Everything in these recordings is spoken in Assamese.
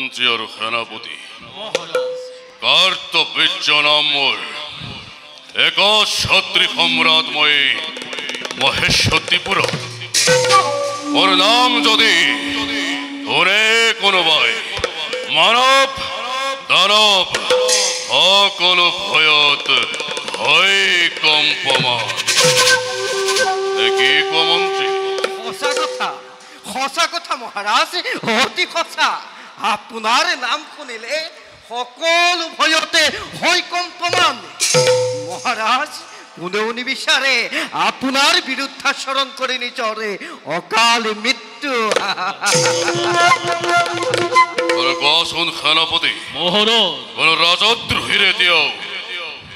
মন্ত্রী আর সেনাপতি কার্তবীর্য নাম মোর এক সত্রী সম্রাটময়ী মহেশ্বতীপুর ওর নাম যদি ওরে কোনোবাই মানব দানব সকল ভয়ত ভয় কম্পমান কি মন্ত্রী সঁচা কথা মহারাজ অতি সঁচা আপোনাৰ নাম শুনিলে সকলো ভয়তে হয় কম্পমান মহাৰাজ কোনেও নিবিচাৰে আপোনাৰ বিৰুদ্ধাচৰণ কৰি নিজৰে অকাল মৃত্যু কোন সেনাপতি কোন রাজদ্রোহীরে দিও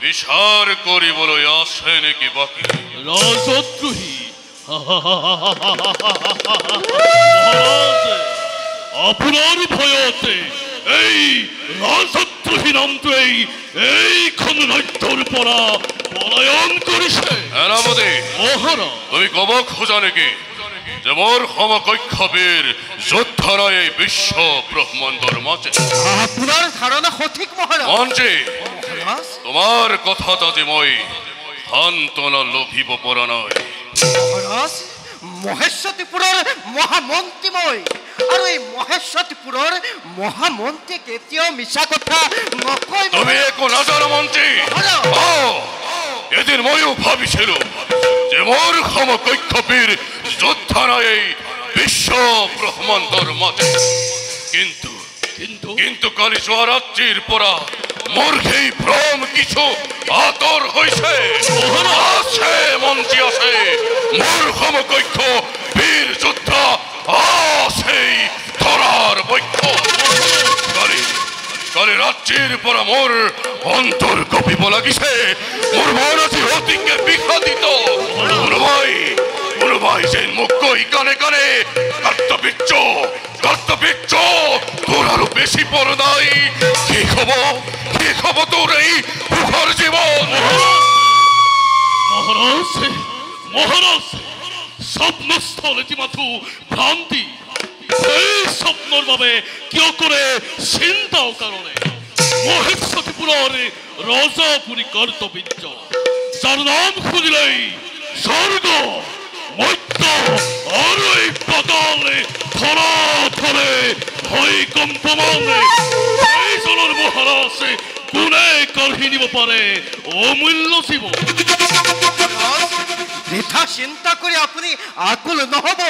বিচার করিবলৈ আছে নেকি বাকি রাজদ্রোহী আপনার ভয়তে এই রাজদ্রোহী নামটোই এইখন ৰাজ্যৰ পৰা পলায়ন কৰিছে সেনাপতি তুমি কব খোজা নেকি যে মোর সমকক্ষবীর যোদ্ধারা এই বিশ্ব ব্রহ্মাণ্ডর মাঝে আপনার ধারণা সঠিক মহারাজ মন্ত্রী তোমার কথাটা যে মই সান্তনা লোভিব পৰা নাই মহাৰাজ মহেশ্বতীপুৰৰ মহামন্ত্ৰী মই আৰু এই মহেশ্বতীপুৰৰ মহামন্ত্ৰী কেতিয়াও মিছা কথা নকয় তুমি একো নাজানো মন্ত্রী এদিন ময়ও ভাবিছিল যে মোর সমকক্ষবীর যোদ্ধারা এই বিশ্ব ব্রহ্মাণ্ডর মাঝে কিন্তু কিন্তু কালি রাত্রির পরা মোর সেই ভ্রম কিছু আতর হইছে আছে মন্ত্রী আছে মোর সমকক্ষ বীর যোদ্ধা আছে ধরার বৈক্ষ কালি রাত্রির পরা মোর অন্তর কপিব লাগিছে মোর মন আছে অতিকে বিষাদিত ভাই সেই মুখ কই কানে কানে কার্তবীর্য তোর আরো বেশি পর নাই কি খবর তোর এই প্রখর জীবন মহারাজ স্বপ্নস্থল ইতিমাত্র ভ্রান্তি এই স্বপ্নর ভাবে কিয় করে চিন্তাও কারণে মহেশ্বতীপুরের রজাপুরী কার্তবীর্য যার নাম খুঁজিলেই স্বর্গ মধ্য আর এই পাতালে ধরা ধরে ভয় কম্পমানে এই জনের মহারাজ কোনে কাঢ়ি নিব পাৰে অমূল্য জীবন বৃথা চিন্তা কৰি আপুনি আকুল নহব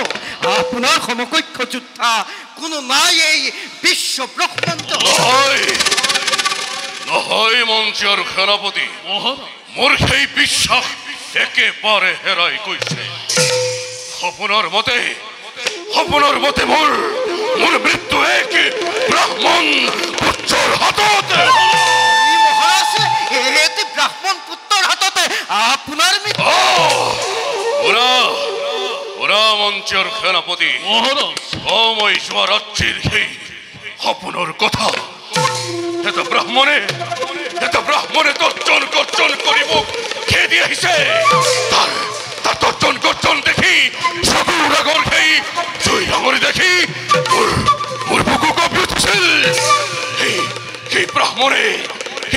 আপোনাৰ সমকক্ষ যোদ্ধা কোনো নাই এই বিশ্ব ব্ৰহ্মাণ্ড নহয় মন্ত্ৰী আৰ সেনাপতি মোৰ সেই বিশ্বাস একেবাৰে হেৰাই গৈছে সপোনৰ মতে মোৰ মৃত্যু এক ব্ৰাহ্মণ পুত্ৰৰ হাতত মহাৰাজ এটি ব্ৰাহ্মণ পুত্ৰৰ হাততে আপোনাৰ ওৰা মন্ত্ৰী আৰ সেনাপতি সময় ৰাত্ৰিৰ সেই সপোনৰ কথা এটা ব্ৰাহ্মণে গৰ্জন কৰিব খেয়ে আহিছে তাৰ গৰ্জন দেখি চকুৰ আগৰ সেই জুই ডাঙৰি দেখি মোৰ বুকু কঁপি উঠিছিল সেই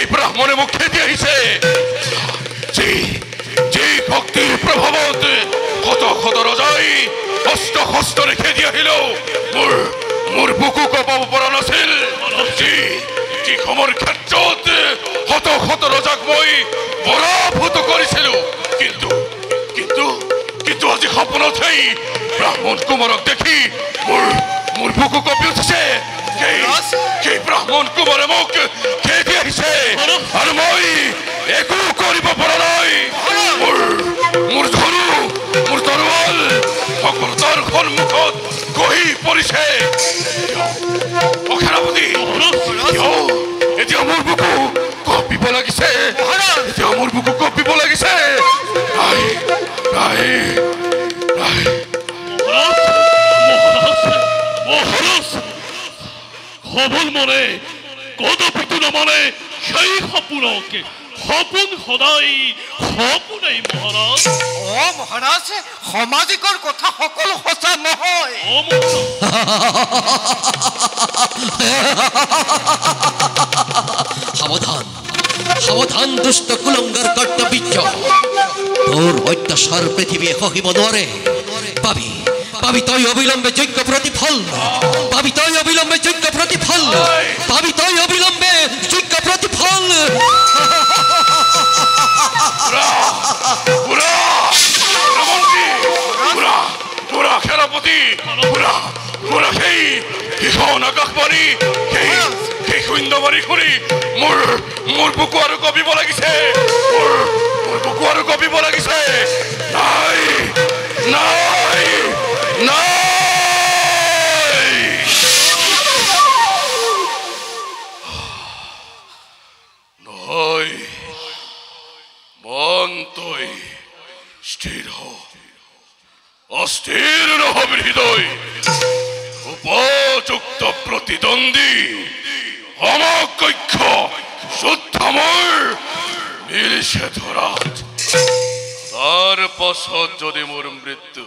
ব্ৰাহ্মণে মোক খেদি আহিছে যি ভক্তিৰ প্ৰভাৱত শত ৰজাই অস্ত্ৰ শস্ত্ৰৰে খেদি আহিলেও মোৰ বুকু কঁপাব পৰা নাছিল যি সমৰ ক্ষেত্ৰত শত ৰজাক মই পৰাভূত কৰিছিলো কিন্তু আজি সপোনত সেই ব্ৰাহ্মণ কুমাৰক দেখি মোৰ বুকু কঁপি উঠিছে সেই ব্ৰাহ্মণ কুমাৰে মোক খেদি আহিছে আৰু মই একো কৰিব পৰা নাই মোৰ ধনু মোৰ তৰোৱাল সকলো তাৰ সন্মুখত গহি পৰিছে সেনাপতি এতিয়া মোৰ বুকু কঁপিব লাগিছে খবৰ মনে কদাপিতো নামানে সেই সপোনকে সপোন সদায় সপোনেই মহাৰাজ। অ মহাৰাজ, সামাজিকৰ কথা সকলো সঁচা নহয়। অ মহাৰাজ, সাবধান সাবধান দুষ্ট কুলঙ্গাৰ কৰ্তবীৰ্য, তোৰ অত্যাচাৰ পৃথিবী সহিব নোৱাৰে। পাবি পাবি তই অবিলম্বে যোগ্য প্ৰতিফল, পাবি তই অবিলম্বে যোগ্য প্ৰতিফল, পাবি তই অবিলম্বে যোগ্য প্ৰতিফল। সেনাপতি সেই ভীষণ আকাশবাণী, সেই শূন্যবাণী শুনি মোৰ বুকু আৰু কঁপিব লাগিছে, মোৰ বুকু আৰু কঁপিব লাগিছে। নাই নাই নাই, নহয় মন তই স্থিৰ হ, অস্থিৰ নহবি হৃদয়। উপযুক্ত প্ৰতিদ্বন্দ্বী সমকক্ষ যুদ্ধ মোৰ মিলিছে ধৰাত, তাৰ পাছত যদি মোৰ মৃত্যু,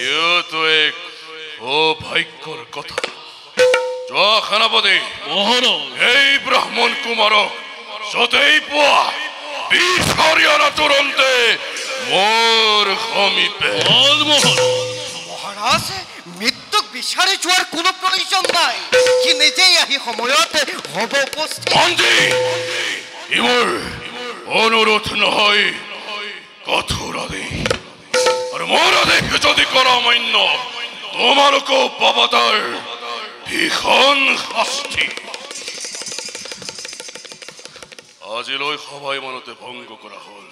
এইটো এক সৌভাগ্যৰ কথা। যোৱা সেনাপতি, মহাৰাজ, এই ব্ৰাহ্মণ কুমাৰক য'তেই পোৱা বিচাৰি অনা তুৰন্তে মোৰ সমীপে। মহাৰাজ, মৃত্যুক বিচাৰি যোৱাৰ কোনো প্ৰয়োজন নাই, সি নিজেই আহি সময়তে হ'ব উপস্থিত। মন্ত্ৰী, ই মোৰ অনুৰোধ নহয়, কঠোৰ আদেশ, আৰু মোৰ আদেশ যদি কৰা অমান্য, তোমালোকেও পাবা তাৰ ভীষণ শাস্তি। আজিলৈ সবাই মনতে ভংগ কৰা হ'ল।